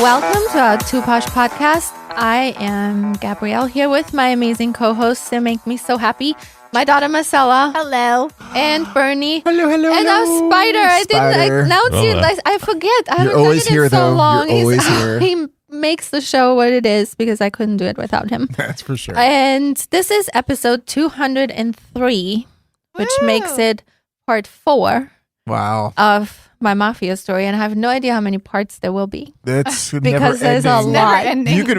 Welcome to our Two Posh podcast. I am Gabrielle here with my amazing co-hosts that make me so happy. My daughter Marcella. Hello. And Bernie. Hello. And our Spider. I didn't announce you. I forget. I haven't done it in so long. You're always here. He makes the show what it is because I couldn't do it without him. That's for sure. And this is episode 203, which makes it part 4 of my Mafia story. And I have no idea how many parts there will be. That's because there's a lot.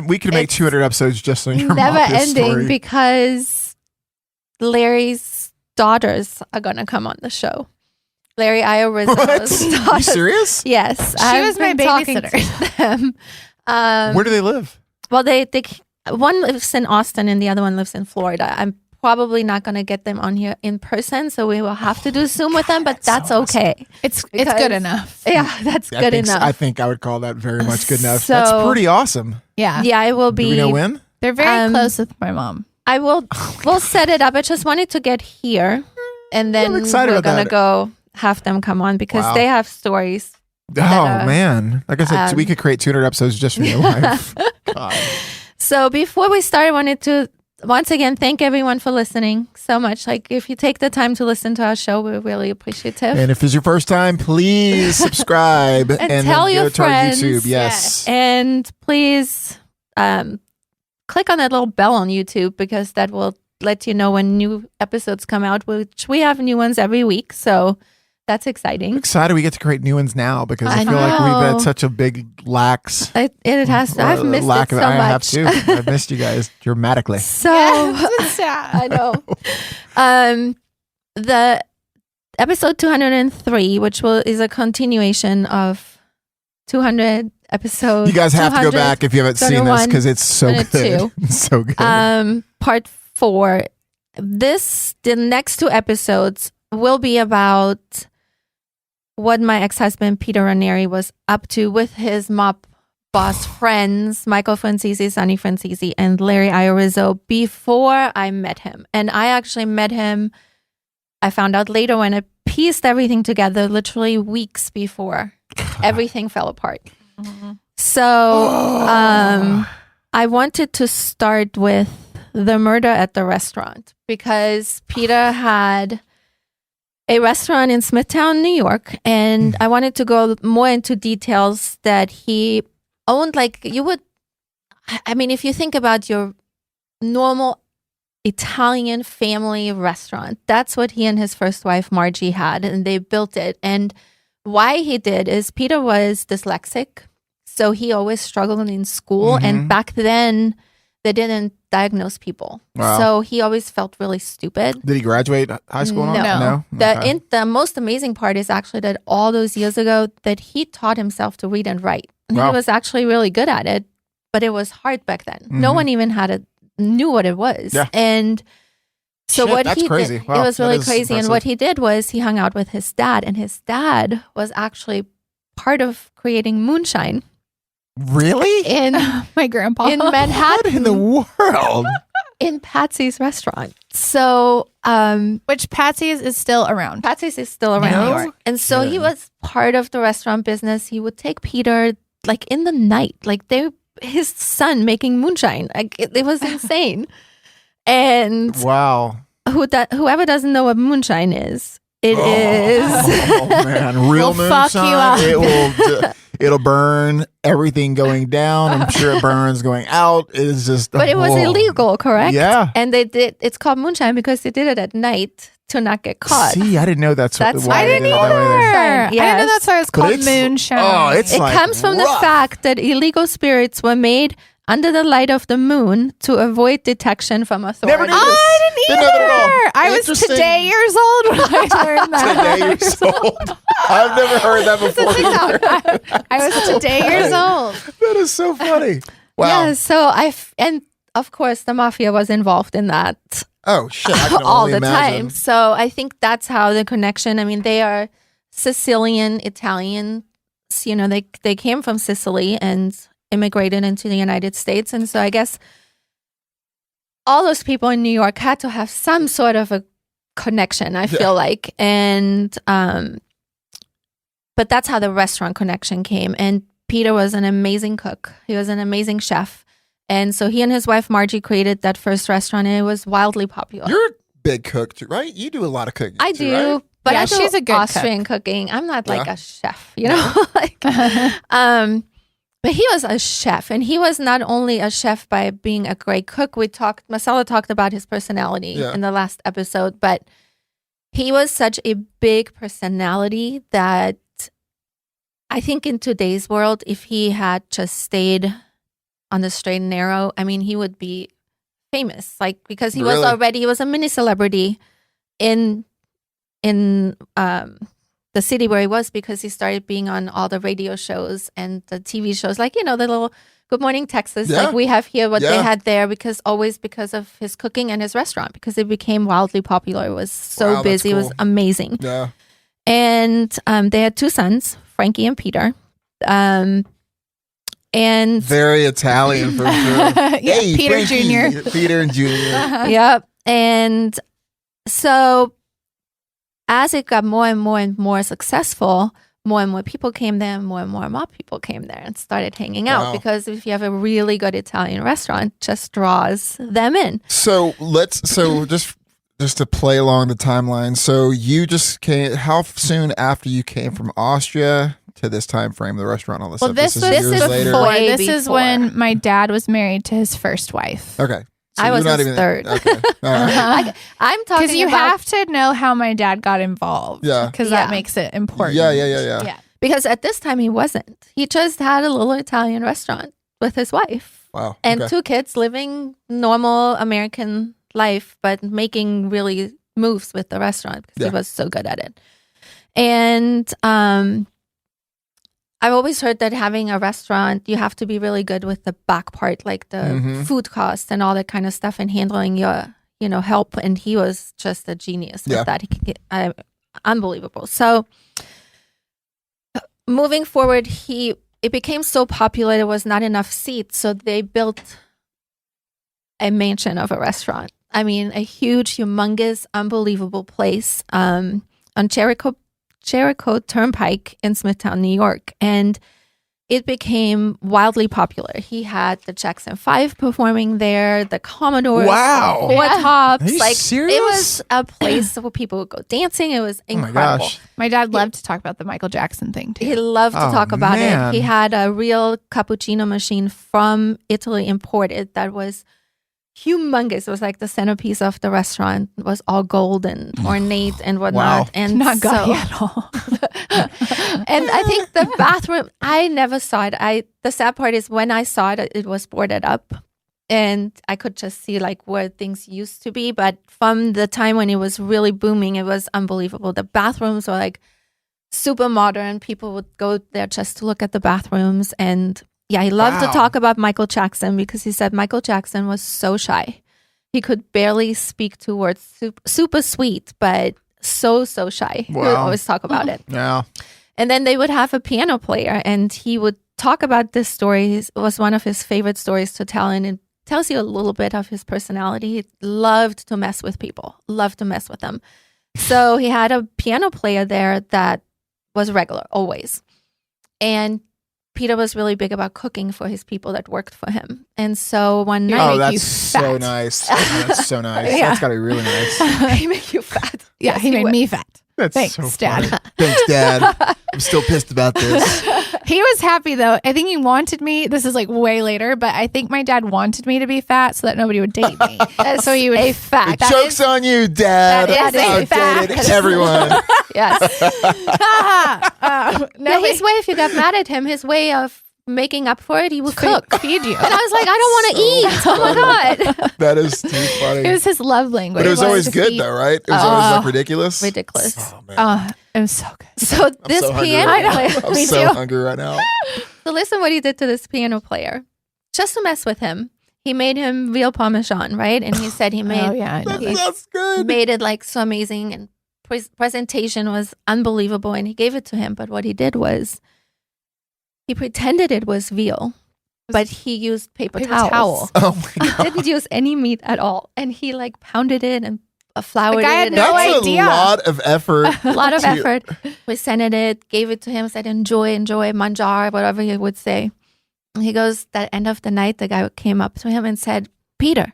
We could make 200 episodes just on your never Mafia ending story. Because Larry's daughters are going to come on the show. Larry Iorizzo's daughters. Are you serious? Yes. She was my babysitter. Where do they live? Well, they one lives in Austin and the other one lives in Florida. I'm probably not going to get them on here in person, so we will have to do Zoom with them, but that's so okay. Awesome. It's good enough. Yeah, that's good enough. I think I would call that very much good enough. So, that's pretty awesome. Yeah, it will be. Do we know when? They're very close with my mom. We'll set it up. I just wanted to get here, and then we're going to go have them come on because they have stories. Man. Like I said, so we could create 200 episodes just from your life. God. So before we start, I wanted to once again thank everyone for listening so much. Like, if you take the time to listen to our show, we're really appreciative. And if it's your first time, please subscribe and tell your friends. To our YouTube. Yes. And please click on that little bell on YouTube because that will let you know when new episodes come out, which we have new ones every week. So that's exciting. I'm excited we get to create new ones now because I feel like we've had such a big lax. It has. I've missed it so much. I have too. I've missed you guys dramatically. So sad. I know. The episode 203, which is a continuation of 200 episodes. You guys have to go back if you haven't seen this because it's so good. It's so good. Part 4. The next 2 episodes will be about what my ex-husband Peter Raneri was up to with his mob boss friends, Michael Francisi, Sonny Francisi, and Larry Iorizzo before I met him. And I actually met him, I found out later when I pieced everything together, literally weeks before everything fell apart. Mm-hmm. So I wanted to start with the murder at the restaurant because Peter had a restaurant in Smithtown, New York, and I wanted to go more into details that he owned. Like if you think about your normal Italian family restaurant, that's what he and his first wife, Margie, had, and they built it. And why he did is Peter was dyslexic, so he always struggled in school, and back then they didn't diagnose people. Wow. So he always felt really stupid. Did he graduate high school? No. Okay. The most amazing part is actually that all those years ago that he taught himself to read and write. And he was actually really good at it, but it was hard back then. No one even knew what it was. Yeah. And so that's crazy. Did, wow, it was really crazy. Impressive. And what he did was he hung out with his dad, and his dad was actually part of creating moonshine. Really? In my grandpa in Manhattan. What in the world? In Patsy's restaurant. So, which Patsy's is still around. Patsy's is still around. In New York. And so he was part of the restaurant business. He would take Peter like in the night, like his son making moonshine. Like it was insane. And wow. Whoever doesn't know what moonshine is, it is. Oh man, real moonshine. Fuck you up. It'll burn everything going down. I'm sure it burns going out. It's just. But it was illegal, correct? Yeah. And it's called moonshine because they did it at night to not get caught. See, I didn't know That's why I didn't either. I didn't know that's why it's called moonshine. Oh, it comes from the fact that illegal spirits were made under the light of the moon to avoid detection from authorities. Never knew this. I didn't either. Didn't know that at all. I was today years old when I learned that. Today years old. I've never heard that before. I was today years old. That is so funny. Wow. Yeah, so and of course the mafia was involved in that. Oh shit! I can all only the imagine. time. So I think that's how the connection. I mean, they are Sicilian Italian. You know, they came from Sicily and immigrated into the United States, and so I guess all those people in New York had to have some sort of a connection. I feel like, and but that's how the restaurant connection came. And Peter was an amazing cook. He was an amazing chef. And so he and his wife, Margie, created that first restaurant, and it was wildly popular. You're a big cook, too, right? You do a lot of cooking. I too, do, right? but Yeah, I do she's a good Austrian cooking. I'm not like a chef, you know? But he was a chef, and he was not only a chef by being a great cook. Marcella talked about his personality in the last episode, but he was such a big personality that I think in today's world, if he had just stayed on the straight and narrow, I mean, he would be famous, like, because he was a mini celebrity in the city where he was, because he started being on all the radio shows and the TV shows, like, the little Good Morning Texas, like we have here, what they had there, because of his cooking and his restaurant, because it became wildly popular. It was so busy. Cool. It was amazing. Yeah. And they had 2 sons, Frankie and Peter. And very Italian for sure. Hey, Peter Frankie, Jr. Peter and Jr. Yep. And so as it got more and more and more successful, more and more people came there, more and more people came there and started hanging out, because if you have a really good Italian restaurant, just draws them in. So just to play along the timeline. So you just came, how soon after you came from Austria to this time frame, the restaurant, all this stuff? This is when my dad was married to his first wife. Okay. So I was his third. Okay. Right. I'm talking because you have to know how my dad got involved. Yeah. Because that makes it important. Yeah. Because at this time he wasn't. He just had a little Italian restaurant with his wife. Wow. And 2 kids living normal American life, but making really moves with the restaurant because he was so good at it. And I've always heard that having a restaurant, you have to be really good with the back part, like the food costs and all that kind of stuff, and handling your, help. And he was just a genius with that. He could get unbelievable. So moving forward, it became so popular, there was not enough seats, so they built a mansion of a restaurant. I mean, a huge, humongous, unbelievable place on Jericho Turnpike in Smithtown, New York. And it became wildly popular. He had the Jackson 5 performing there, the Commodores, Four Tops. Are you serious? It was a place where people would go dancing. It was incredible. Oh my gosh. My dad loved to talk about the Michael Jackson thing too. He loved to talk about it. He had a real cappuccino machine from Italy imported that was humongous. It was like the centerpiece of the restaurant. It was all gold and ornate and whatnot. And not gaudy at all. And I think the bathroom, I never saw it. The sad part is when I saw it, it was boarded up, and I could just see like where things used to be. But from the time when it was really booming, it was unbelievable. The bathrooms were like super modern. People would go there just to look at the bathrooms. And he loved to talk about Michael Jackson, because he said Michael Jackson was so shy. He could barely speak 2 words, super sweet, but so shy. He would always talk about it. Yeah. And then they would have a piano player, and he would talk about this story. It was one of his favorite stories to tell, and it tells you a little bit of his personality. He loved to mess with people, loved to mess with them. So he had a piano player there that was regular, always. And Peter was really big about cooking for his people that worked for him. And so one night... Oh, that's so nice. That's so nice. That's got to be really nice. He made you fat. Yeah, he made me fat. That's Thanks, so Dad. funny. Thanks, Dad. I'm still pissed about this. He was happy, though. I think he wanted me. This is like way later, but I think my dad wanted me to be fat so that nobody would date me. So he would... A fact. The joke's on you, Dad. That is a fact. Dated everyone. Yes. No, his way, if you got mad at him, his way of making up for it, he would cook. Feed you. And I was like, I don't want to eat. Oh my God. That is too funny. It was his love language. But it was always good, though, right? It was always like ridiculous. Ridiculous. Oh, man. It was so good. So this piano player. I'm so hungry right now. So listen what he did to this piano player. Just to mess with him, he made him veal parmesan, right? And he said he made That's good. made it like so amazing, and presentation was unbelievable, and he gave it to him. But what he did was he pretended it was veal, but he used paper towels. Oh my God. Didn't use any meat at all. And he like pounded it and flowered The guy had it. no That's idea. a lot of effort. A lot of effort. We sent it, gave it to him, said, enjoy, manjar, whatever he would say. And he goes, at the end of the night, the guy came up to him and said, Peter,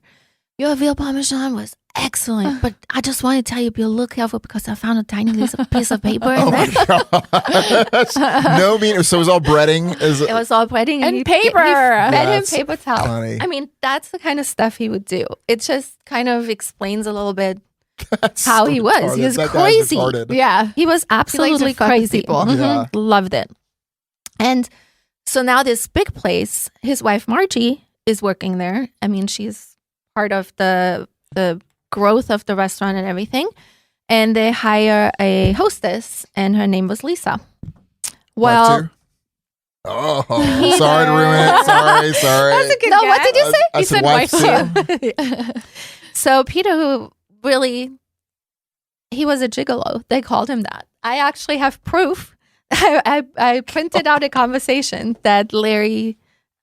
your veal parmesan was excellent, but I just want to tell you, be a little careful because I found a tiny little piece of paper in Oh there. my gosh. No meaning. So it was all breading. It was all breading And he paper. fed him That's paper towel. funny. I mean, that's the kind of stuff he would do. It just kind of explains a little bit That's how so he was. retarded. He was That guy's crazy. retarded. Yeah. He was absolutely fuck with crazy. people. Mhm. Yeah. Loved it. And so now this big place, his wife Margie is working there. I mean, she's part of the growth of the restaurant and everything. And they hire a hostess, and her name was Lisa. Well, Love to. Oh, sorry to ruin it. Sorry. That's a good no, guess. what did you say? I You said said wife wife too. So Peter, who really, he was a gigolo. They called him that. I actually have proof. I printed out a conversation that Larry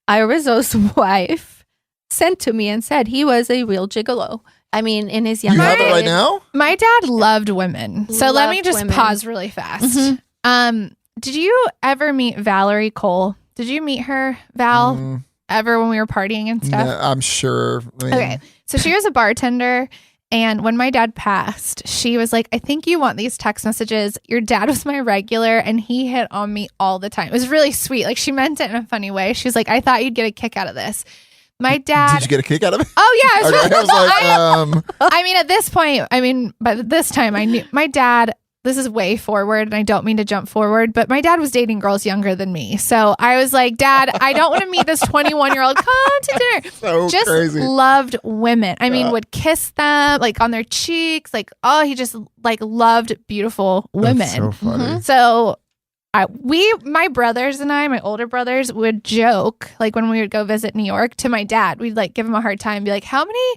Irizzo's wife sent to me and said he was a real gigolo. I mean, in his young You have it right days. now? My dad loved women. So let me Loved just women. pause really fast. Mhm. Did you ever meet Valerie Cole? Did you meet her, Val, Mm, ever when we were partying and stuff? no, I'm sure. I mean, Okay. So she was a bartender. And when my dad passed, she was like, I think you want these text messages. Your dad was my regular and he hit on me all the time. It was really sweet. Like she meant it in a funny way. She was like, I thought you'd get a kick out of this. My dad. Did you get a kick out of it? Oh, yeah. It was Okay, I was like, I mean, at this point, but this time I knew my dad, this is way forward and I don't mean to jump forward, but my dad was dating girls younger than me. So I was like, Dad, I don't want to meet this 21-year-old. Come to dinner. so Just crazy. loved women. I mean, Yeah. would kiss them like on their cheeks. Like, oh, he just like loved beautiful women. That's so funny. So my brothers and I, my older brothers, would joke like when we would go visit New York to my dad. We'd like give him a hard time, be like, how many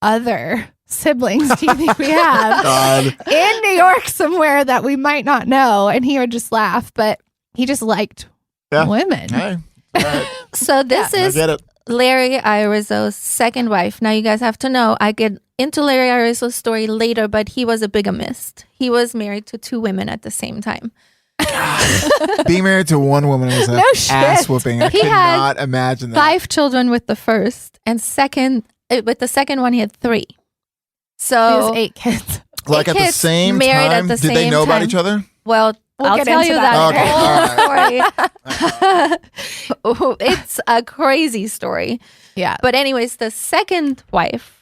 other siblings do you think we have God. in New York somewhere that we might not know? And he would just laugh, but he just liked women. Hey. All right. So this I is get it. Larry Irizzo's second wife. Now you guys have to know, I get into Larry Irizzo's story later, but he was a bigamist. He was married to 2 women at the same time. Being married to one woman is No an shit. ass whooping. I He had cannot imagine that. 5 children with the first, and with the second one he had 3. He So has 8 kids. Like at the kids same married time, at the did they same know about time. each other? well, We'll I'll get tell into you that that story. It's a crazy story. Yeah. But anyways, the second wife,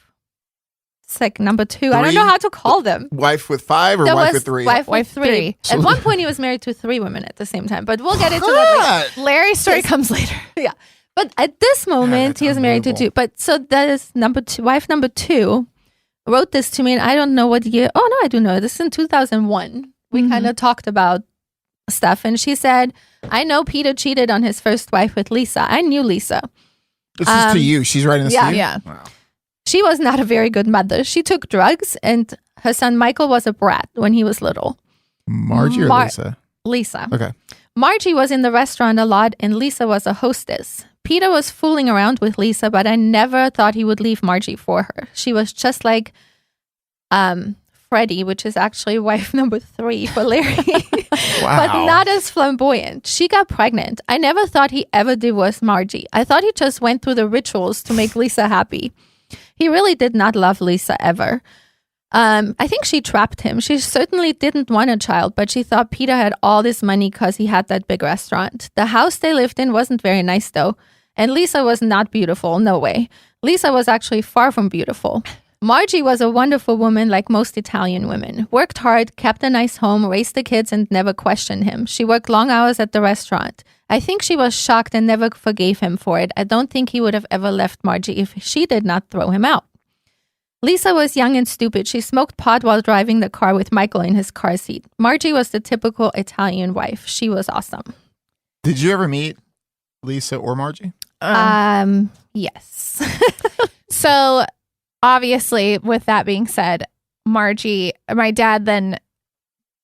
number 2, I don't 3? know how to call them. Wife with 5 or There wife was with 3? Wife Wife with 3. three. At one point, he was married to 3 women at the same time. But we'll get into that later. What? Larry's story comes later. Yeah. But at this moment, that's he is married to unbelievable. 2. But so that is wife number 2 wrote this to me, and I don't know what year. Oh, no, I do know. This is in 2001. We kind of talked about stuff. And she said, I know Peter cheated on his first wife with Lisa. I knew Lisa. This is to you. She's writing this yeah. to you? Yeah. Wow. She was not a very good mother. She took drugs, and her son Michael was a brat when he was little. Margie or Lisa? Lisa. Okay. Margie was in the restaurant a lot, and Lisa was a hostess. Peter was fooling around with Lisa, but I never thought he would leave Margie for her. She was just like Freddie, which is actually wife number 3 for Larry, Wow. but not as flamboyant. She got pregnant. I never thought he ever divorced Margie. I thought he just went through the rituals to make Lisa happy. He really did not love Lisa ever. I think she trapped him. She certainly didn't want a child, but she thought Peter had all this money because he had that big restaurant. The house they lived in wasn't very nice, though. And Lisa was not beautiful. No way. Lisa was actually far from beautiful. Margie was a wonderful woman like most Italian women. Worked hard, kept a nice home, raised the kids, and never questioned him. She worked long hours at the restaurant. I think she was shocked and never forgave him for it. I don't think he would have ever left Margie if she did not throw him out. Lisa was young and stupid. She smoked pot while driving the car with Michael in his car seat. Margie was the typical Italian wife. She was awesome. Did you ever meet Lisa or Margie? Yes. So obviously, with that being said, Margie, my dad then,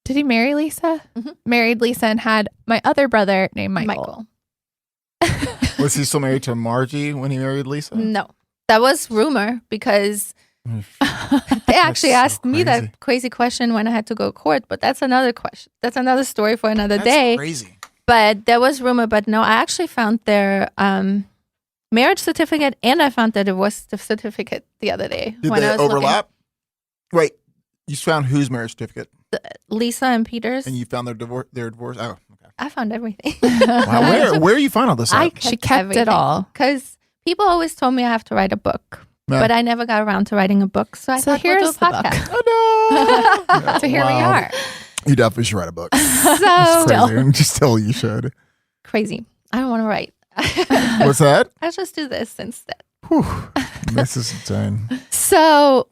did he marry Lisa? Mhm. Married Lisa and had my other brother named Michael. Was he still married to Margie when he married Lisa? No, that was rumor because They actually That's so asked me crazy. that crazy question when I had to go to court, but that's another question. That's another story for another That's day. crazy. But there was rumor, but no, I actually found their marriage certificate and I found their divorce certificate the other day. Did when they I was overlap? Wait, you found whose marriage certificate? Lisa and Peter's. And you found their divorce? Oh, okay. I found everything. Wow, where you find all this? I At? kept She kept it all. because people always told me I have to write a book, but I never got around to writing a book. So I So thought we'll do a here's the book. podcast. Oh no! So here we Wow. are. You definitely should write a book. So Crazy. Just tell you should. crazy. I don't want to write. What's that? I'll just do this instead. Whew. This is insane. So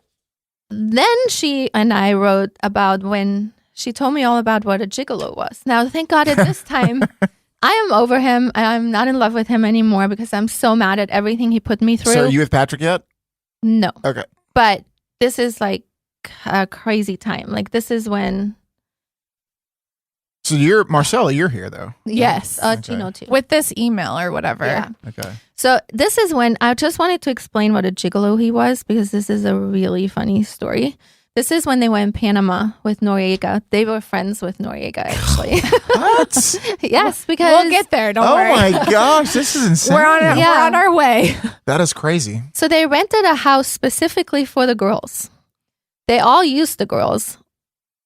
then she and I wrote about when she told me all about what a gigolo was. Now, thank God at this time, I am over him. I'm not in love with him anymore because I'm so mad at everything he put me through. So are you with Patrick yet? No. Okay. But this is like a crazy time. Like this is when, So you're Marcella. You're here though. Yes. Okay. Gino too. With this email or whatever. Yeah. Okay. So this is when I just wanted to explain what a gigolo he was because this is a really funny story. This is when they were in Panama with Noriega. They were friends with Noriega, actually. What? Yes, because We'll get there. Don't Oh worry. my gosh, this is insane. We're on it. Yeah. We're on our way. That is crazy. so they rented a house specifically for the girls. They all used the girls.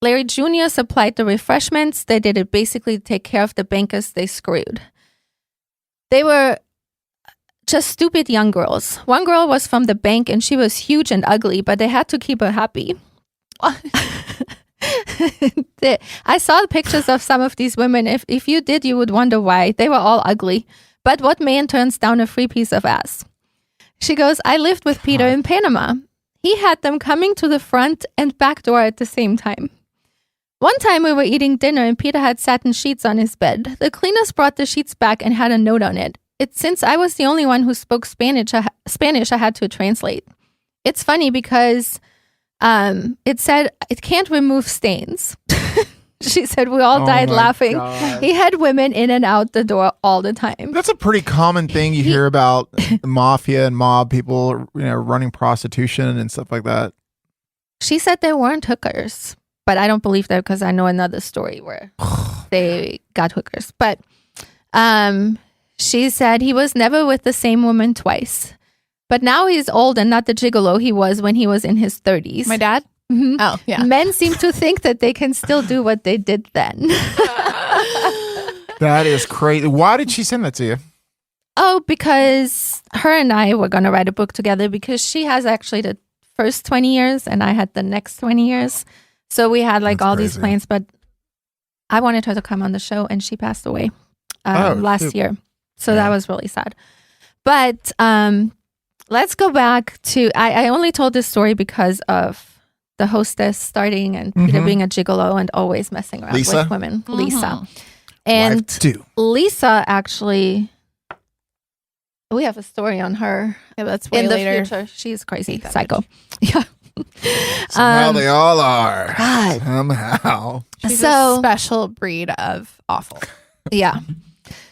Larry Jr. supplied the refreshments. They did it basically to take care of the bankers they screwed. They were just stupid young girls. One girl was from the bank and she was huge and ugly, but they had to keep her happy. I saw pictures of some of these women. If you did, you would wonder why. They were all ugly. But what man turns down a free piece of ass? She goes, I lived with Peter in Panama. He had them coming to the front and back door at the same time. One time we were eating dinner and Peter had satin sheets on his bed. The cleaners brought the sheets back and had a note on it. Since I was the only one who spoke Spanish, I had to translate. It's funny because it said it can't remove stains. She said we all died my laughing. God. He had women in and out the door all the time. That's a pretty common thing you hear about the mafia and mob people, running prostitution and stuff like that. She said they weren't hookers, but I don't believe that because I know another story where they got hookers. But she said he was never with the same woman twice. But now he's old and not the gigolo he was when he was in his 30s. My dad? Mhm. Oh, yeah. Men seem to think that they can still do what they did then. That is crazy. Why did she send that to you? Oh, because her and I were going to write a book together because she has actually the first 20 years and I had the next 20 years. So we had like That's all these crazy. plans, but I wanted her to come on the show and she passed away Oh, last shoot. year. So Yeah. that was really sad. But let's go back to, I only told this story because of the hostess starting and Peter Mhm. being a gigolo and always messing around Lisa? with women. Mhm. Lisa. And Wife too. Lisa actually, we have a story on her Yeah, that's way in the later. future. She's crazy, Hate that psycho. Yeah. Somehow Um, they all are. God. Somehow. She's So- a special breed of awful. Yeah.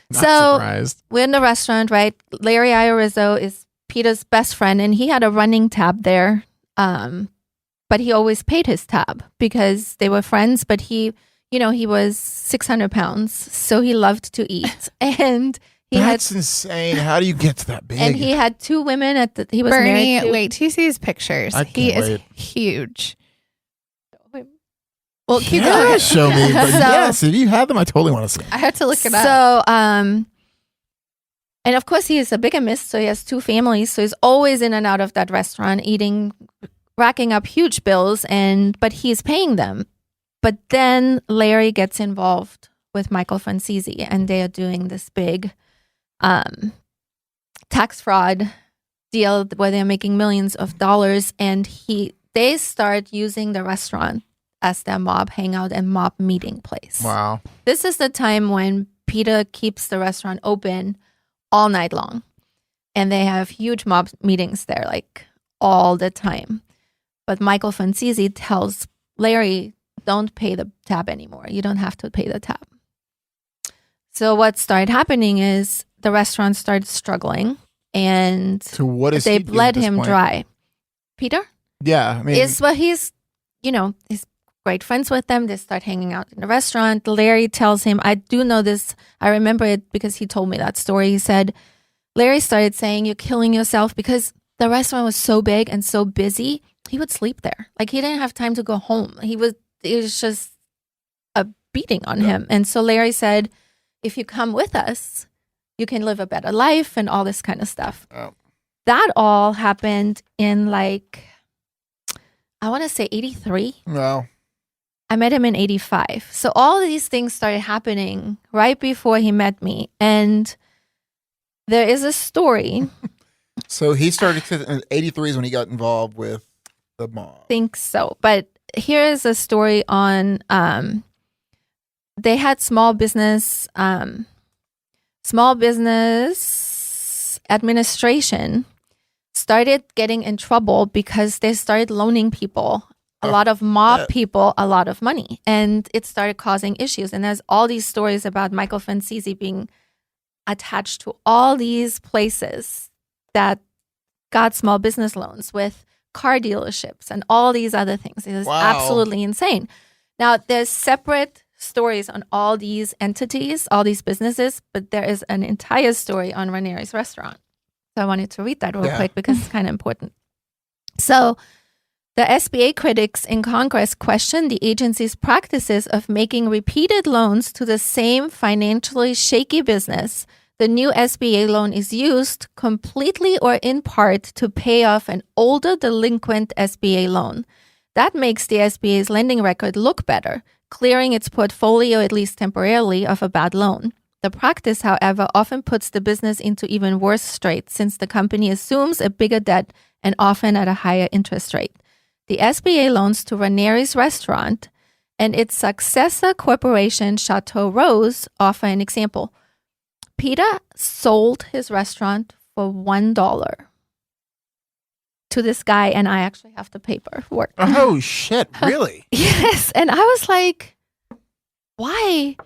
Not So- surprised. We're in the restaurant, right? Larry Iorizzo is Peter's best friend, and he had a running tab there. But he always paid his tab because they were friends. But he was 600 pounds, so he loved to eat, and he That's insane. How do you get to that big? he had two women he was Bernie, married to. wait till you see his pictures. I He can't is wait. huge. Well, keep yeah, going. show me. But So- yes, if you have them, I totally want to see them. I had to look it up. So, and of course he is a bigamist, so he has two families. So he's always in and out of that restaurant, eating, racking up huge bills, but he's paying them. But then Larry gets involved with Michael Francisi, and they are doing this big tax fraud deal where they're making millions of dollars, and they start using the restaurant as their mob hangout and mob meeting place. Wow. This is the time when Peter keeps the restaurant open all night long. And they have huge mob meetings there, like all the time. But Michael Francisi tells Larry, don't pay the tab anymore. You don't have to pay the tab. So what started happening is the restaurant started struggling and So what is they he doing bled at this him point? dry. Peter? Yeah, I mean, is what he's great friends with them. They start hanging out in the restaurant. Larry tells him, I do know this. I remember it because he told me that story. He said, Larry started saying, you're killing yourself, because the restaurant was so big and so busy. He would sleep there. Like, he didn't have time to go home. It was just a beating on him. And so Larry said, if you come with us, you can live a better life and all this kind of stuff. Oh. That all happened in I want to say 83. No. I met him in 85. So all of these things started happening right before he met me. And there is a story. So he started in 83 is when he got involved with the mob. I think so. But here is a story on they had small business administration started getting in trouble because they started loaning people, a lot of mob people, a lot of money. And it started causing issues. And there's all these stories about Michael Francisi being attached to all these places that got small business loans with car dealerships and all these other things. It is absolutely insane. Now, there's separate stories on all these entities, all these businesses, but there is an entire story on Raneri's restaurant. So I wanted to read that real quick because it's kind of important. So the SBA critics in Congress questioned the agency's practices of making repeated loans to the same financially shaky business. The new SBA loan is used completely or in part to pay off an older delinquent SBA loan. That makes the SBA's lending record look better, clearing its portfolio, at least temporarily, of a bad loan. The practice, however, often puts the business into even worse straits since the company assumes a bigger debt and often at a higher interest rate. The SBA loans to Raneri's restaurant and its successor corporation, Chateau Rose, offer an example. Peter sold his restaurant for $1 to this guy, and I actually have the paperwork. Oh, shit. Really? Yes. And I was like, why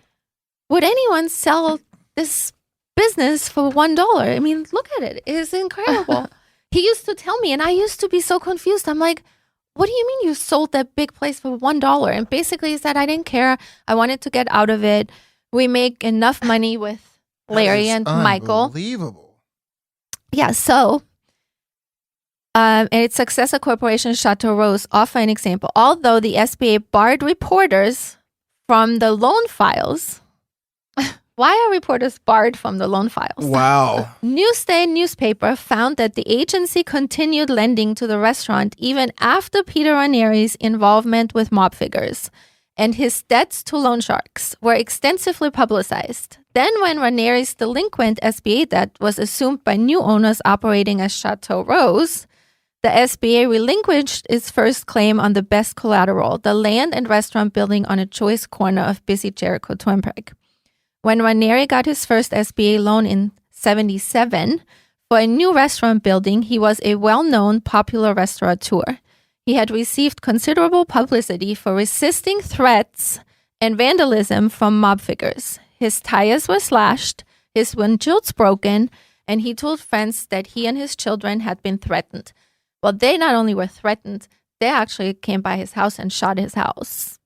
would anyone sell this business for $1? I mean, look at it. It is incredible. He used to tell me, and I used to be so confused. I'm like, what do you mean you sold that big place for $1? And basically he said, I didn't care. I wanted to get out of it. We make enough money with Larry and Michael. Unbelievable. Yeah, so and its successor corporation, Chateau Rose, offer an example. Although the SBA barred reporters from the loan files, why are reporters barred from the loan files? Wow. Newsday newspaper found that the agency continued lending to the restaurant even after Peter Raneri's involvement with mob figures, and his debts to loan sharks were extensively publicized. Then when Raneri's delinquent SBA debt was assumed by new owners operating as Chateau Rose, the SBA relinquished its first claim on the best collateral, the land and restaurant building on a choice corner of busy Jericho turnpike. When Raneri got his first SBA loan in 1977 for a new restaurant building, he was a well-known popular restaurateur. He had received considerable publicity for resisting threats and vandalism from mob figures. His tires were slashed, his windshields broken, and he told friends that he and his children had been threatened. Well, they not only were threatened, they actually came by his house and shot his house.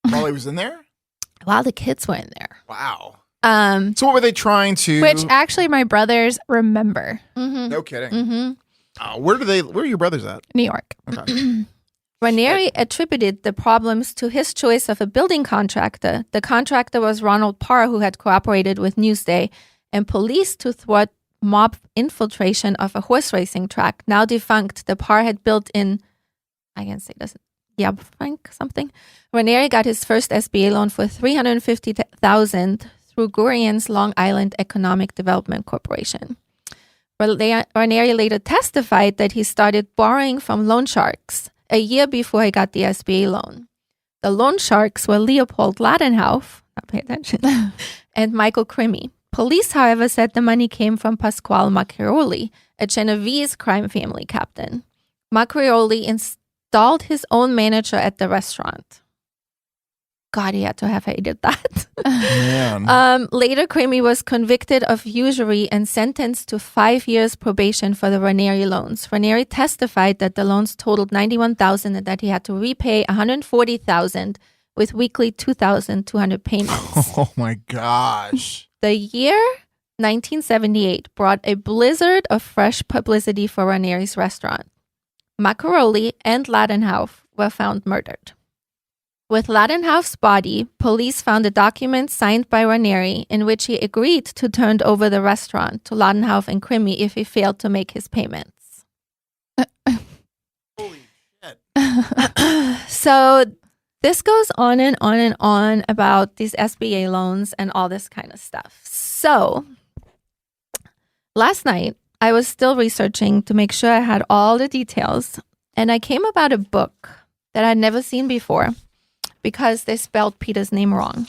While he was in there? While the kids were in there. Wow. So what were they trying to... Which actually my brothers remember. Mm-hmm. No kidding. Mm-hmm. Where are your brothers at? New York. Okay. Raneri attributed the problems to his choice of a building contractor. The contractor was Ronald Parr, who had cooperated with Newsday and police to thwart mob infiltration of a horse racing track. Now defunct, the Parr had built in, I can say this, Frank something. Raneri got his first SBA loan for $350,000 through Gurian's Long Island Economic Development Corporation. Raneri later testified that he started borrowing from loan sharks a year before he got the SBA loan. The loan sharks were Leopold Ladenhoff, not pay attention, and Michael Crimi. Police, however, said the money came from Pasquale Macchiaroli, a Genovese crime family captain. Macchiaroli installed his own manager at the restaurant. God, he had to have hated that. Man. Later, Crimi was convicted of usury and sentenced to 5 years probation for the Raneri loans. Raneri testified that the loans totaled $91,000 and that he had to repay $140,000 with weekly $2,200 payments. Oh my gosh. The year 1978 brought a blizzard of fresh publicity for Raneri's restaurant. Macaroli and Ladenhoff were found murdered. With Ladenhoff's body, police found a document signed by Raneri in which he agreed to turn over the restaurant to Ladenhoff and Crimi if he failed to make his payments. Holy shit. So this goes on and on and on about these SBA loans and all this kind of stuff. So last night, I was still researching to make sure I had all the details, and I came about a book that I'd never seen before because they spelled Peter's name wrong.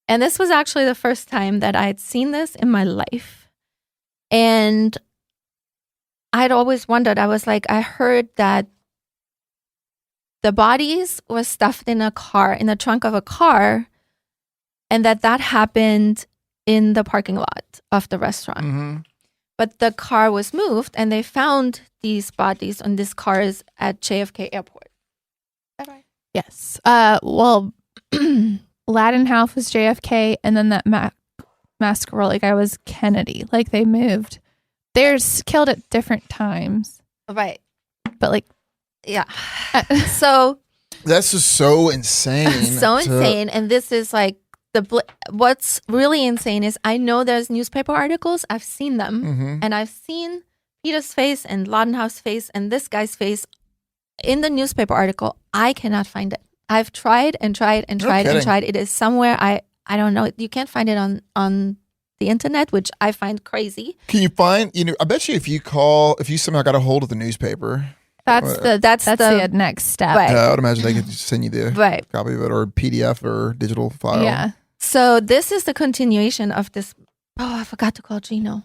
And this was actually the first time that I had seen this in my life. And I'd always wondered, I was like, I heard that the bodies were stuffed in a car, in the trunk of a car, and that happened in the parking lot of the restaurant. Mm-hmm. But the car was moved, and they found these bodies on these cars at JFK Airport. Is that right? Yes. Well, Ladenhoff was JFK, and then that Mascaroli guy was Kennedy. Like, they moved. They're killed at different times. Right. But, like, yeah. So that's just so insane. Insane. And this is like what's really insane is I know there's newspaper articles. I've seen them. Mm-hmm. And I've seen Peter's face and Ladenhoff's face and this guy's face in the newspaper article. I cannot find it. I've tried and tried and tried and tried. It is somewhere. I don't know. You can't find it on the internet, which I find crazy. Can you find, I bet you if you somehow got a hold of the newspaper. That's the next step. Right. I would imagine they could send you the right. copy of it or PDF or digital file. Yeah. So this is the continuation of this. Oh, I forgot to call Gino.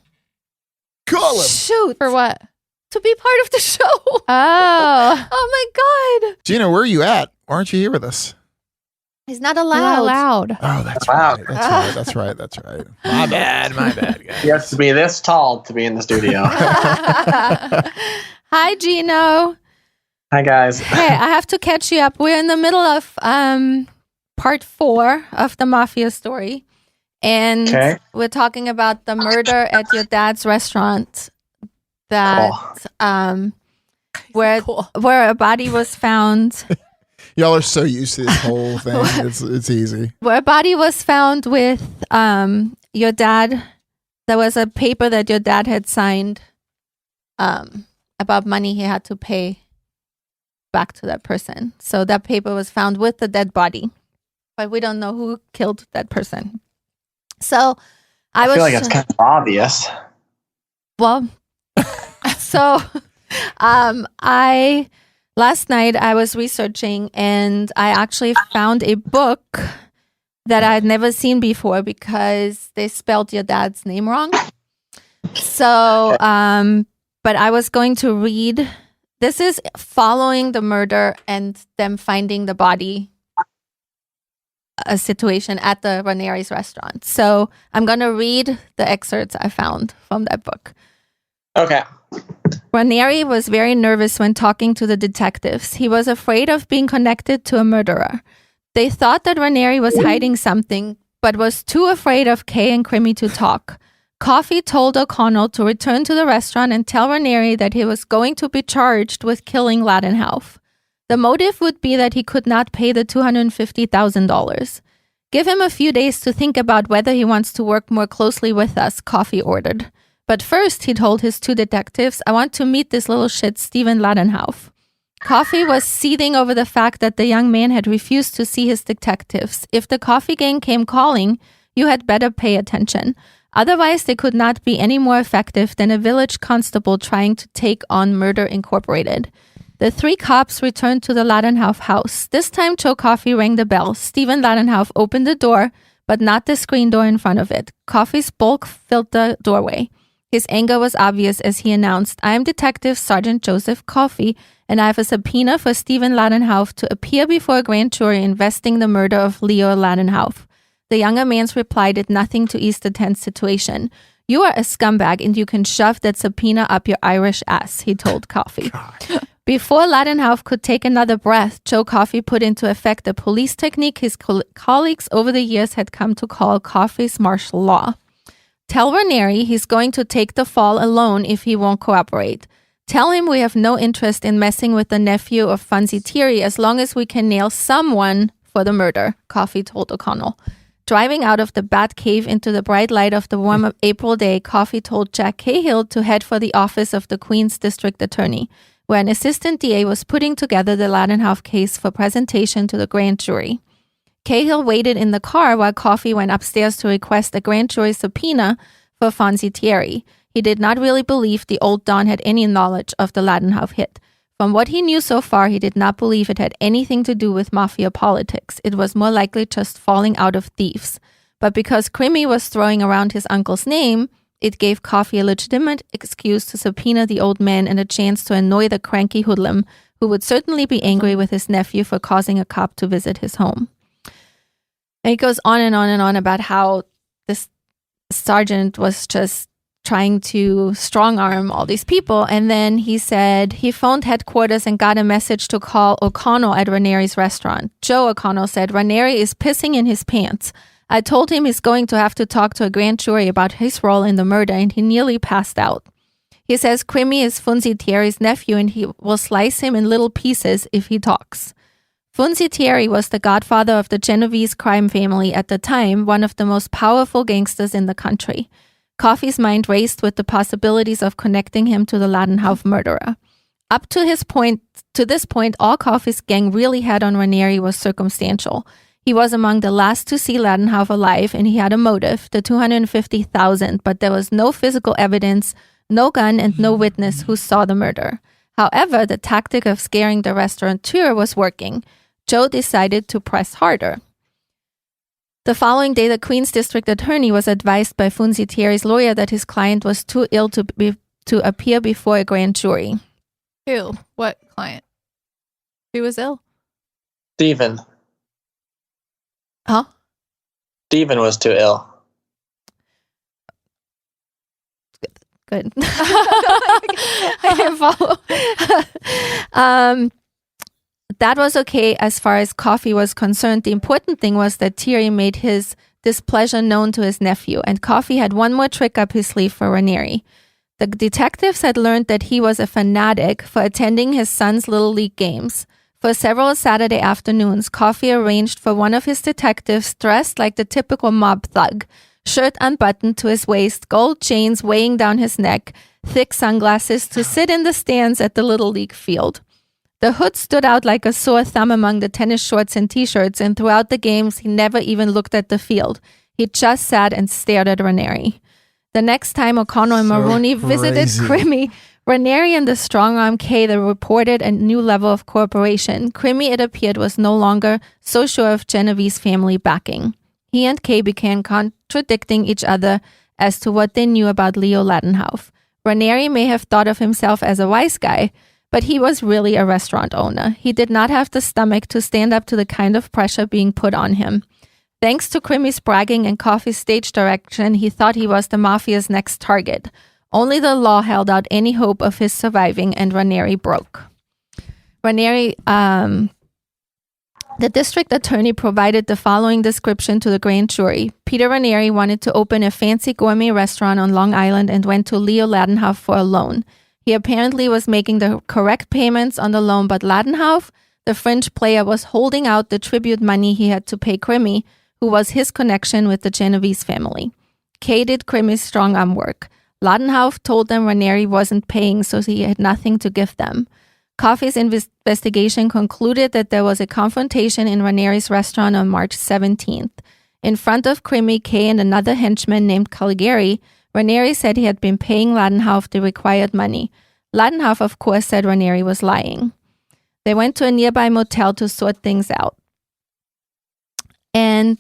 Call him. Shoot. For what? To be part of the show. Oh. Oh my God. Gino, where are you at? Why aren't you here with us? He's not allowed. Oh, that's Wow. right. That's right. My bad, guys. You have to be this tall to be in the studio. Hi, Gino. Hi, guys. Hey, I have to catch you up. We're in the middle of part 4 of the Mafia story. And we're talking about the murder at your dad's restaurant that where a body was found. Y'all are so used to this whole thing. It's easy. Where a body was found with your dad. There was a paper that your dad had signed about money he had to pay back to that person. So that paper was found with the dead body. But we don't know who killed that person. So I feel like it's kind of obvious. Well, so last night I was researching and I actually found a book that I had never seen before because they spelled your dad's name wrong. So, but I was going to read. This is following the murder and them finding the body. A situation at the Raneri's restaurant. So I'm going to read the excerpts I found from that book. Okay. Raneri was very nervous when talking to the detectives. He was afraid of being connected to a murderer. They thought that Raneri was hiding something, but was too afraid of Kay and Crimi to talk. Coffee told O'Connell to return to the restaurant and tell Raneri that he was going to be charged with killing Ladenhoff. The motive would be that he could not pay the $250,000. Give him a few days to think about whether he wants to work more closely with us, Coffee ordered. But first, he told his 2 detectives, I want to meet this little shit, Stephen Ladenhoff. Coffee was seething over the fact that the young man had refused to see his detectives. If the Coffee gang came calling, you had better pay attention. Otherwise, they could not be any more effective than a village constable trying to take on Murder Incorporated. The 3 cops returned to the Ladenhoff house. This time, Joe Coffee rang the bell. Stephen Ladenhoff opened the door, but not the screen door in front of it. Coffee's bulk filled the doorway. His anger was obvious as he announced, I am Detective Sergeant Joseph Coffee, and I have a subpoena for Stephen Ladenhoff to appear before a grand jury investing the murder of Leo Ladenhoff. The younger man's reply did nothing to ease the tense situation. You are a scumbag and you can shove that subpoena up your Irish ass, he told Coffey. Before Ladenhoff could take another breath, Joe Coffey put into effect a police technique his colleagues over the years had come to call Coffey's martial law. Tell Raneri he's going to take the fall alone if he won't cooperate. Tell him we have no interest in messing with the nephew of Funzie Thierry as long as we can nail someone for the murder, Coffey told O'Connell. Driving out of the Bat Cave into the bright light of the warm April day, Coffey told Jack Cahill to head for the office of the Queens District Attorney, where an assistant DA was putting together the Ladenhoff case for presentation to the grand jury. Cahill waited in the car while Coffey went upstairs to request a grand jury subpoena for Funzie Thierry. He did not really believe the old Don had any knowledge of the Ladenhoff hit. From what he knew so far, he did not believe it had anything to do with mafia politics. It was more likely just falling out of thieves. But because Crimmy was throwing around his uncle's name, it gave Coffey a legitimate excuse to subpoena the old man and a chance to annoy the cranky hoodlum, who would certainly be angry with his nephew for causing a cop to visit his home. And he goes on and on and on about how this sergeant was just trying to strong-arm all these people. And then he said he phoned headquarters and got a message to call O'Connell at Raneri's restaurant. Joe O'Connell said, Raneri is pissing in his pants. I told him he's going to have to talk to a grand jury about his role in the murder, and he nearly passed out. He says Crimmy is Funzie Thierry's nephew, and he will slice him in little pieces if he talks. Funzie Thierry was the godfather of the Genovese crime family at the time, one of the most powerful gangsters in the country. Coffey's mind raced with the possibilities of connecting him to the Ladenhoff murderer. Up to this point, all Coffey's gang really had on Raneri was circumstantial. He was among the last to see Ladenhoff alive, and he had a motive, the $250,000, but there was no physical evidence, no gun, and no witness who saw the murder. However, the tactic of scaring the restaurateur was working. Joe decided to press harder. The following day, the Queens District Attorney was advised by Funzie Thierry's lawyer that his client was too ill to appear before a grand jury. Who? What client? Who was ill? Stephen. Huh? Stephen was too ill. Good. I can follow. That was okay as far as Coffey was concerned. The important thing was that Thierry made his displeasure known to his nephew, and Coffey had one more trick up his sleeve for Raneri. The detectives had learned that he was a fanatic for attending his son's Little League games. For several Saturday afternoons, Coffey arranged for one of his detectives dressed like the typical mob thug, shirt unbuttoned to his waist, gold chains weighing down his neck, thick sunglasses, to sit in the stands at the Little League field. The hood stood out like a sore thumb among the tennis shorts and t-shirts, and throughout the games, he never even looked at the field. He just sat and stared at Raneri. The next time O'Connell and Maroney visited Crimmy, Raneri and the strong-arm Kay reported a new level of cooperation. Crimmy, it appeared, was no longer so sure of Genevieve's family backing. He and Kay began contradicting each other as to what they knew about Leo Ladenhoff. Raneri may have thought of himself as a wise guy, but he was really a restaurant owner. He did not have the stomach to stand up to the kind of pressure being put on him. Thanks to Crimmy's bragging and Coffey's stage direction, he thought he was the Mafia's next target. Only the law held out any hope of his surviving, and Raneri broke. The district attorney provided the following description to the grand jury. Peter Raneri wanted to open a fancy gourmet restaurant on Long Island and went to Leo Ladenhoff for a loan. He apparently was making the correct payments on the loan, but Ladenhoff, the fringe player, was holding out the tribute money he had to pay Crimmy, who was his connection with the Genovese family. Kay did Crimmy's strong-arm work. Ladenhoff told them Raneri wasn't paying, so he had nothing to give them. Coffey's investigation concluded that there was a confrontation in Raneri's restaurant on March 17th. In front of Crimmy, Kay, and another henchman named Caligari, Raneri said he had been paying Ladenhoff the required money. Ladenhoff, of course, said Raneri was lying. They went to a nearby motel to sort things out. And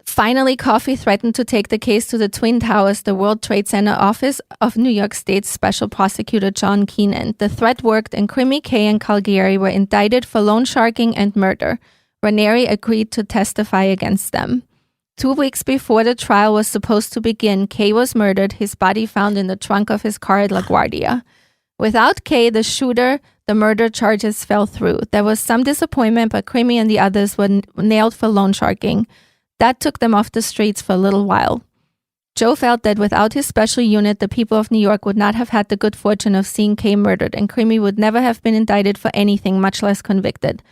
Finally, Coffey threatened to take the case to the Twin Towers, the World Trade Center office of New York State's Special Prosecutor John Keenan. The threat worked, and Crimmy, Kay, and Calgary were indicted for loan sharking and murder. Raneri agreed to testify against them. 2 weeks before the trial was supposed to begin, Kay was murdered, his body found in the trunk of his car at LaGuardia. Without Kay, the shooter, the murder charges fell through. There was some disappointment, but Crimmy and the others were nailed for loan sharking. That took them off the streets for a little while. Joe felt that without his special unit, the people of New York would not have had the good fortune of seeing Kay murdered, and Crimmy would never have been indicted for anything, much less convicted.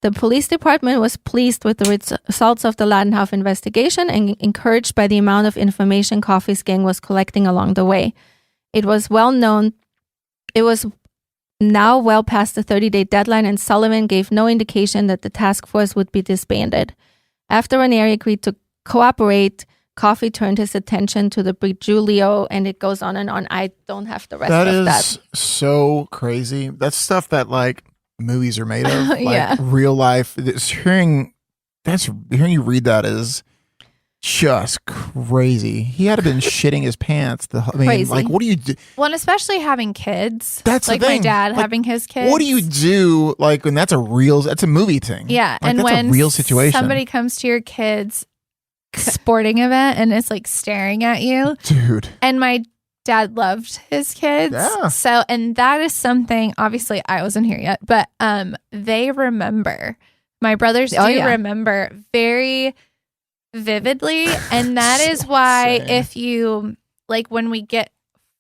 The police department was pleased with the results of the Ladenhof investigation and encouraged by the amount of information Coffey's gang was collecting along the way. It was now well past the 30-day deadline, and Sullivan gave no indication that the task force would be disbanded. After Raneri agreed to cooperate, Coffey turned his attention to the Brigulio, and it goes on and on. I don't have the rest of that. That is so crazy. That's stuff that like movies are made of. Like Yeah. real life. Hearing you read that is just crazy. He had to have been shitting his pants. Crazy. Like, what do you do? Well, and especially having kids. That's the like my thing. dad Like, having his kids. What do you do? Like, when that's a movie thing. Yeah, Like, and that's when a real situation. somebody comes to your kid's sporting event and is like staring at you, Dude. and my dad loved his kids. Yeah. So, and that is something, obviously I wasn't here yet, but they remember. My brothers do remember very vividly. And that is why Insane. if you, like when we get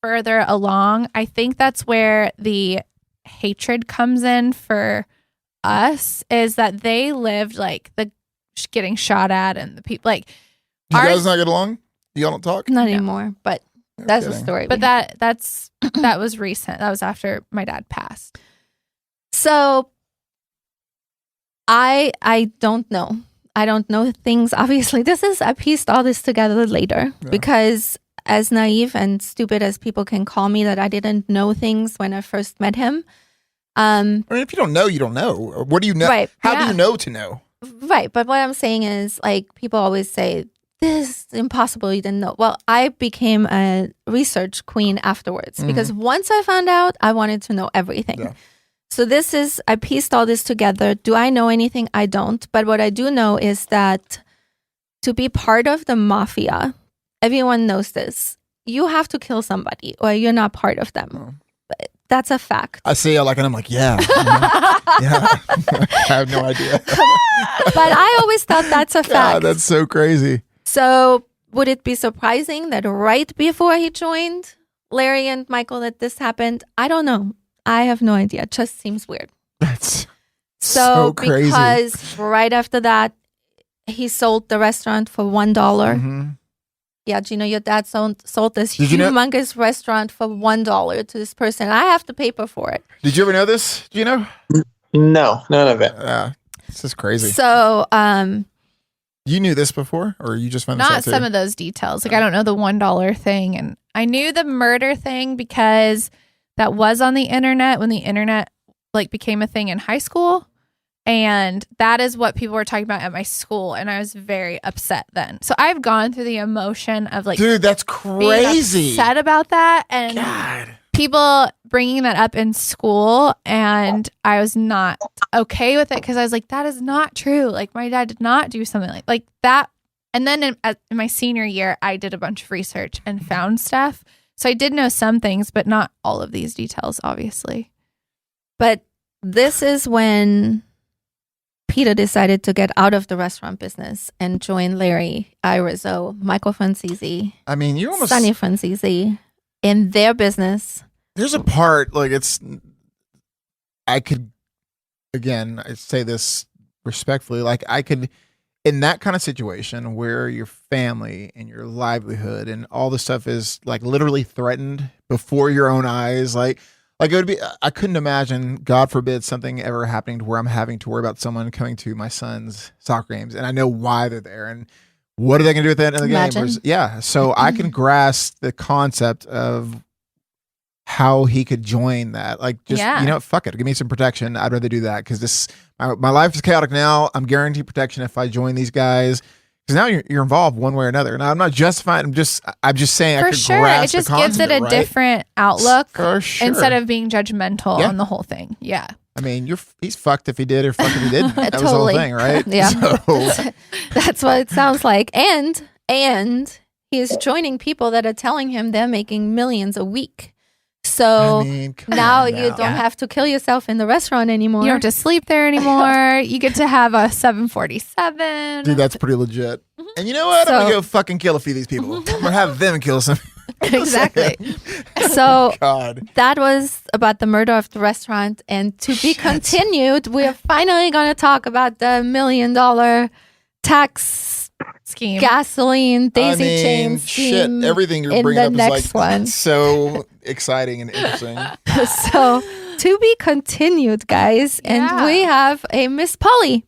further along, I think that's where the hatred comes in for us, is that they lived like the getting shot at and the people like You guys not get along? Y'all don't talk? Not No. anymore, but that's a kidding. story. but that was recent. That was after my dad passed. So I don't know. I don't know things. Obviously, I pieced all this together later because as naive and stupid as people can call me, that I didn't know things when I first met him. I mean, if you don't know, you don't know. What do you know? Right. How do you know to know? Right. But what I'm saying is, like, people always say, this is impossible, you didn't know. Well, I became a research queen afterwards because once I found out, I wanted to know everything. Yeah. So I pieced all this together. Do I know anything? I don't. But what I do know is that to be part of the Mafia, everyone knows this. You have to kill somebody or you're not part of them. Oh. That's a fact. I say it like, and I'm like, yeah. Yeah. I have no idea. But I always thought that's a fact. God, that's so crazy. So would it be surprising that right before he joined Larry and Michael that this happened? I don't know. I have no idea. It just seems weird. That's so crazy. Because right after that, he sold the restaurant for $1. Mhm. Yeah, Gino, your dad sold this Did you know- humongous restaurant for $1 to this person. I have the paper for it. Did you ever know this? Do you know? No, none of it. Yeah. This is crazy. So, You knew this before, or you just found this Not out too? some of those details. Like I don't know the $1 thing, and I knew the murder thing because that was on the internet when the internet like became a thing in high school, and that is what people were talking about at my school, and I was very upset then. So I've gone through the emotion of like Dude, that's being crazy. upset about that, and God. people bringing that up in school, and I was not okay with it because I was like, that is not true. Like my dad did not do something like that. And then in my senior year, I did a bunch of research and found stuff. So I did know some things, but not all of these details, obviously. but this is when Peter decided to get out of the restaurant business and join Larry, Rizzo, Michael Francisi, I mean, you almost... Sonny Francisi in their business. There's a part, like, I could, again, I say this respectfully, like, I could, in that kind of situation where your family and your livelihood and all this stuff is, like, literally threatened before your own eyes, like it would be, I couldn't imagine, God forbid, something ever happening to where I'm having to worry about someone coming to my son's soccer games, and I know why they're there, and what are they going to do with that in the Imagine. game? Yeah, so I can grasp the concept of how he could join that. Like, just, Yeah. you know, fuck it. Give me some protection. I'd rather do that because my life is chaotic now. I'm guaranteed protection if I join these guys. Because Because now you're involved one way or another. Now I'm not justifying. I'm just saying I For could sure. It grasp just the gives it concept, a right? different outlook For sure. instead of being judgmental Yeah. on the whole thing. Yeah. I mean, he's fucked if he did or fucked if he didn't. That was the whole Totally. thing, right? Yeah. So, That's what it sounds like. And he is joining people that are telling him they're making millions a week. So I mean, come now on you now. don't have to kill yourself in the restaurant anymore. You don't have to sleep there anymore. You get to have a 747. Dude, that's pretty legit. And you know what? I'm So- gonna go fucking kill a few of these people. I'm gonna have them kill some. Exactly. So God. that was about the murder of the restaurant. And to be continued, we're finally going to talk about the $1 million tax Scheme. gasoline daisy I mean, chain shit. scheme Everything you're in bringing the up next is like one. so exciting and interesting. So to be continued, guys. And Yeah. we have a Miss Polly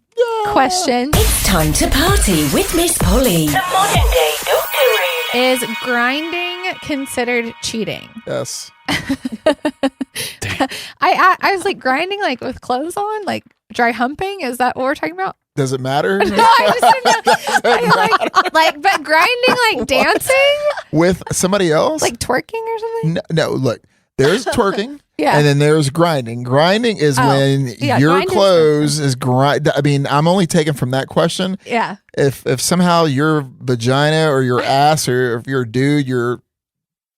question. It's time to party with Miss Polly. The modern day Dr. Is grinding considered cheating? Yes. I was like grinding like with clothes on, like dry humping. Is that what we're talking about? Does it matter? No, I just didn't know. But grinding like dancing, With somebody else? like twerking or something. No, look. There's twerking. Yeah. And then there's grinding. Grinding is when Yeah, your grinding is clothes is grind. I mean, I'm only taking from that question. Yeah. If somehow your vagina or your ass or if you're a dude, your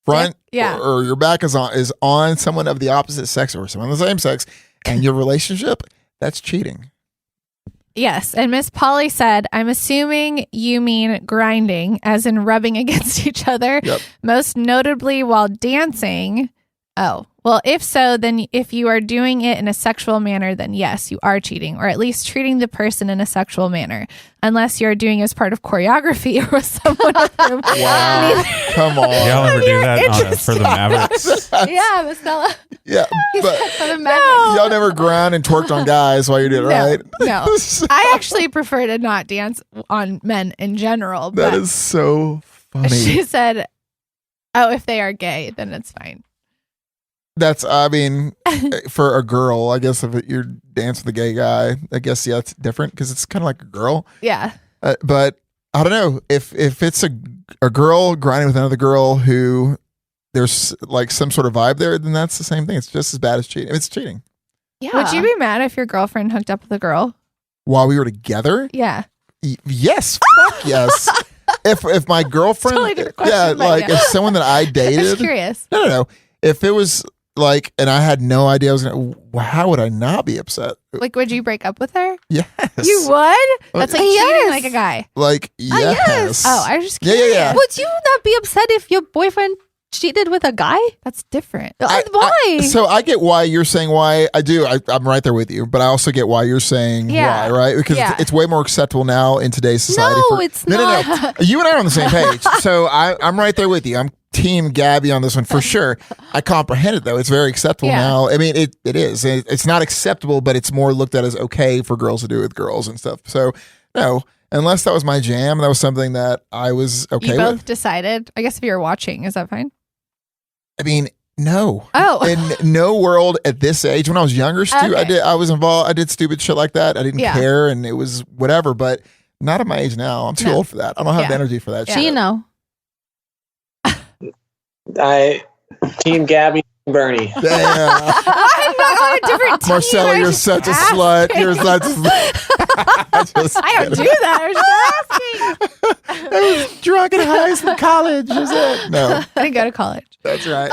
front Yeah. or your back is on someone of the opposite sex or someone of the same sex, and your relationship, that's cheating. Yes. And Miss Polly said, I'm assuming you mean grinding, as in rubbing against each other, Yep. most notably while dancing. Oh, well, if so, then if you are doing it in a sexual manner, then yes, you are cheating, or at least treating the person in a sexual manner, unless you're doing it as part of choreography or with someone with whom. Wow. Come on. Y'all ever do that interested. for the Mavericks? Yeah, Miss Stella. Yeah, but For the Mavericks. y'all never ground and twerked on guys while you did it, right? No. I actually prefer to not dance on men in general. That But is so funny. she said, oh, if they are gay, then it's fine. That's, I mean, for a girl, I guess if you're dancing with a gay guy, I guess, yeah, it's different because it's kind of like a girl. Yeah. But I don't know if it's a girl grinding with another girl who there's like some sort of vibe there, then that's the same thing. It's just as bad as cheating. It's cheating. Yeah. Would you be mad if your girlfriend hooked up with a girl? While we were together, Yeah. yes, fuck yes. If my girlfriend, Totally different question, yeah, but like yeah. if someone that I I'm just dated, curious. no, if it was like, and I had no idea I was gonna, how would I not be upset? Like, would you break up with her? Yes, You would? That's like Yes. cheating like a guy. like yes. Oh, I was just Yeah, curious. yeah. Would you not be upset if your boyfriend cheated with a guy? That's different. Why? So I get why you're saying why. I do. I'm right there with you, but I also get why you're saying Yeah. why, right? Because Yeah. it's way more acceptable now in today's society. No, it's not. No. You and I are on the same page, so I'm right there with you. I'm Team Gabby on this one for sure. I comprehend it though. It's very acceptable Yeah. now. I mean, it is. It's not acceptable, but it's more looked at as okay for girls to do with girls and stuff. So no, unless that was my jam, that was something that I was okay You both with. decided. I guess if you're watching, is that fine? I mean, no. Oh. In no world at this age, when I was younger, Okay. I was involved. I did stupid shit like that. I didn't Yeah. care, and it was whatever. But not at my age now. I'm too No. old for that. I don't have Yeah. the energy for that. Yeah. shit. She know. Team Gabby and Bernie. Damn. I'm not on a different team. Marcella, I you're was such a just slut. asking. You're such a slut. I don't do that. I was just asking. I was drunk and high from college. Is it? No, I didn't go to college. that's right.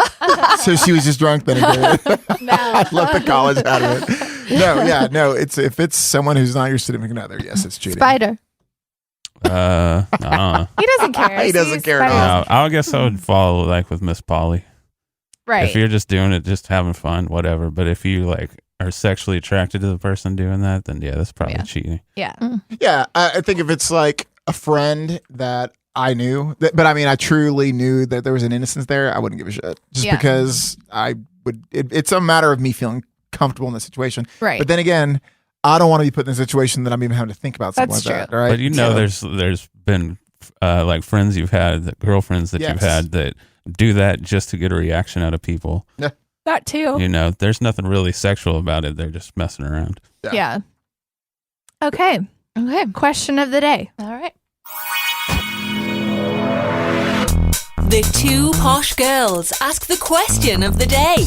So she was just drunk then. I left the college out of it. No. It's if it's someone who's not your significant other, yes, it's cheating. Spider. No. He doesn't care. He doesn't He's care at funny. all. No, I guess I would follow like with Miss Polly. Right. If you're just doing it, just having fun, whatever. But if you like are sexually attracted to the person doing that, then yeah, that's probably Yeah. cheating. Yeah. Yeah, I think if it's like a friend that I knew, but I mean, I truly knew that there was an innocence there, I wouldn't give a shit. Just Yeah. because I would, it's a matter of me feeling comfortable in the situation. Right. But then again, I don't want to be put in a situation that I'm even having to think about something That's like that. true. Right? But you know, So- there's been like friends you've had, girlfriends that you've Yes. had that do that just to get a reaction out of people. That too. You know, there's nothing really sexual about it. They're just messing around. Yeah. Yeah. Okay. Okay. Question of the day. All right. The two posh girls ask the question of the day.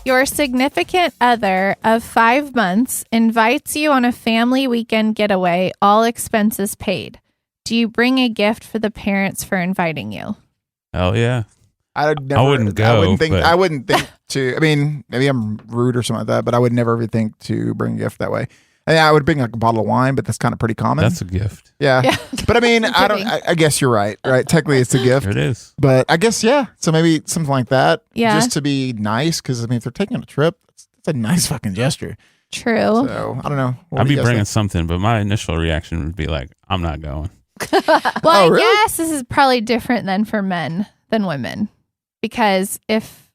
Your significant other of 5 months invites you on a family weekend getaway, all expenses paid. Do you bring a gift for the parents for inviting you? Hell yeah. I wouldn't go, I wouldn't think. but- I wouldn't think to. I mean, maybe I'm rude or something like that, but I would never ever think to bring a gift that way. I would bring like a bottle of wine, but that's kind of pretty common. That's a gift. Yeah. But I mean, I don't. Giving. I guess you're right. Right? Technically, it's a gift. It is. But I guess So maybe something like that. Yeah. Just to be nice, because I mean, if they're taking a trip, it's a nice fucking gesture. True. So I don't know. What I'd do be you guys bringing think? something, but my initial reaction would be like, I'm not going. Well, Oh, really? I guess this is probably different than for men than women. Because if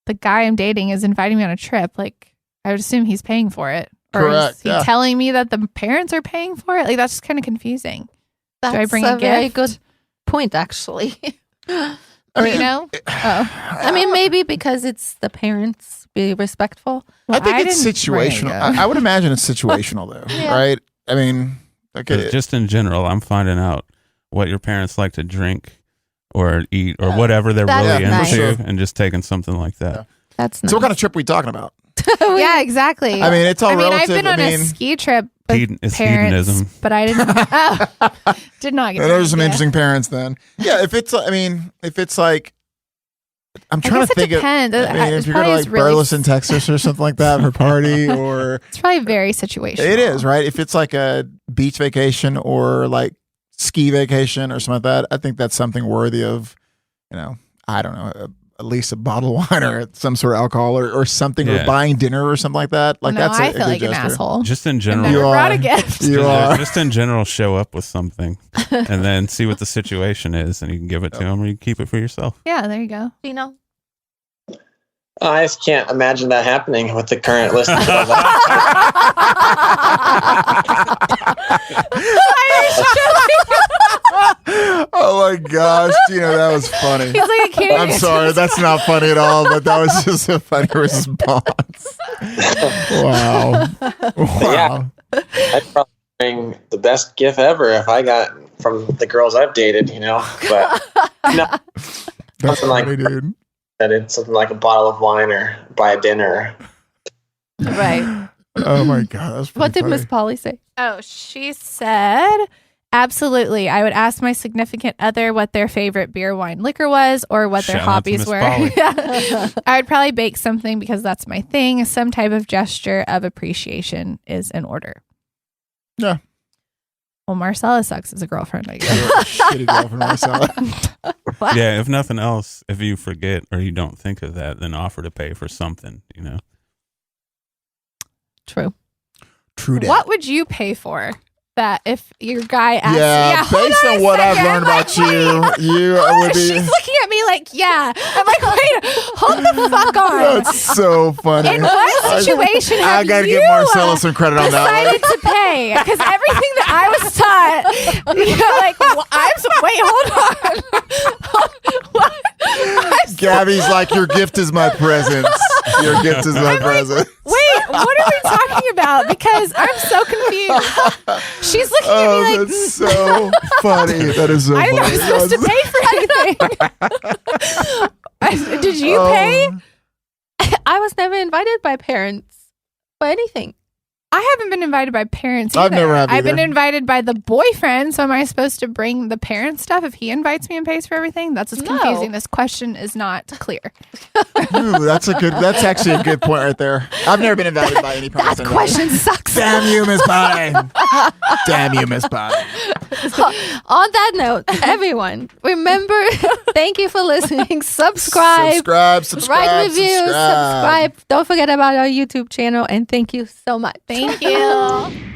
the guy I'm dating is inviting me on a trip, like, I would assume he's paying for it. Or Correct, is he yeah. telling me that the parents are paying for it? Like, that's just kind of confusing. That's I bring a very gift? good point, actually. I mean, You know? Oh. I mean, maybe because it's the parents, be respectful. I think I it's didn't bring situational. it. I would imagine it's situational, though, Yeah. right? I mean, okay. Just in general, I'm finding out what your parents like to drink or eat or whatever they're That's really nice. into, and just taking something like that. Yeah. That's nice. So what kind of trip are we talking about? Yeah, exactly. I mean, it's all I've relative. been on a ski trip with It's parents, hedonism. but I didn't. Did not get. There's some yeah. interesting parents then. Yeah, if it's like, I'm I trying guess to it think of. depends. I mean, It's if you're going probably to like really- Burleson, Texas or something like that for a party, or It's probably very situational. it is, right? If it's like a beach vacation or like ski vacation or something like that, I think that's something worthy of, I don't know, at least a bottle of wine or some sort of alcohol or something, or Yeah. buying dinner or something like that. Like No, that's I a feel good like an gesture. asshole. Just in I general, never You brought are. a gift. You are. just in general, show up with something and then see what the situation is, and you can give it to them or you can keep it for yourself. Yeah, there you go. You know? I just can't imagine that happening with the current list. Of girls. Oh my gosh, that was funny. He's like, I can't. I'm sorry, that's not funny at all, but that was just a funny response. Wow. Yeah. I'd probably bring the best gift ever if I got from the girls I've dated, But no, That's Something like- funny, dude. that it's something like a bottle of wine or buy a dinner. Right. Oh my god, that's What did funny. Miss Polly say? Oh, she said, absolutely. I would ask my significant other what their favorite beer, wine, liquor was, or what their Shout out to hobbies Miss were. Polly. Yeah. I would probably bake something because that's my thing. Some type of gesture of appreciation is in order. Yeah. Well, Marcella sucks as a girlfriend, I guess. You're a shitty girlfriend, Marcella. Yeah, if nothing else, if you forget or you don't think of that, then offer to pay for something, True. True that. What would you pay for that if your guy asks? Yeah, hold based on on a what I've second. learned I'm about like, you would be. She's looking at me like, yeah. I'm like, wait, hold the fuck on. That's so funny. In what situation I have gotta you give Marcella some credit on that one. decided to pay? Because everything that I was taught, like, well, wait, hold on. What? Gabby's like, your gift is my presence. Your gift is my present. Wait, what are we talking about? Because I'm so confused. She's looking at me like, That's so funny. That is so I funny. didn't know I was supposed to pay for anything. Did you pay? I was never invited by parents for anything. I haven't been invited by parents either. I've never have I've been either. invited by the boyfriend, so am I supposed to bring the parent stuff if he invites me and pays for everything? That's what's No. confusing. This question is not clear. Ooh, that's actually a good point right there. I've never been invited by any parents. That question sucks. Damn you, Miss Potty. Damn you, Miss Potty. On that note, everyone, remember, thank you for listening. Subscribe, Write write reviews, subscribe. Don't forget about our YouTube channel, and thank you so much. Thank you.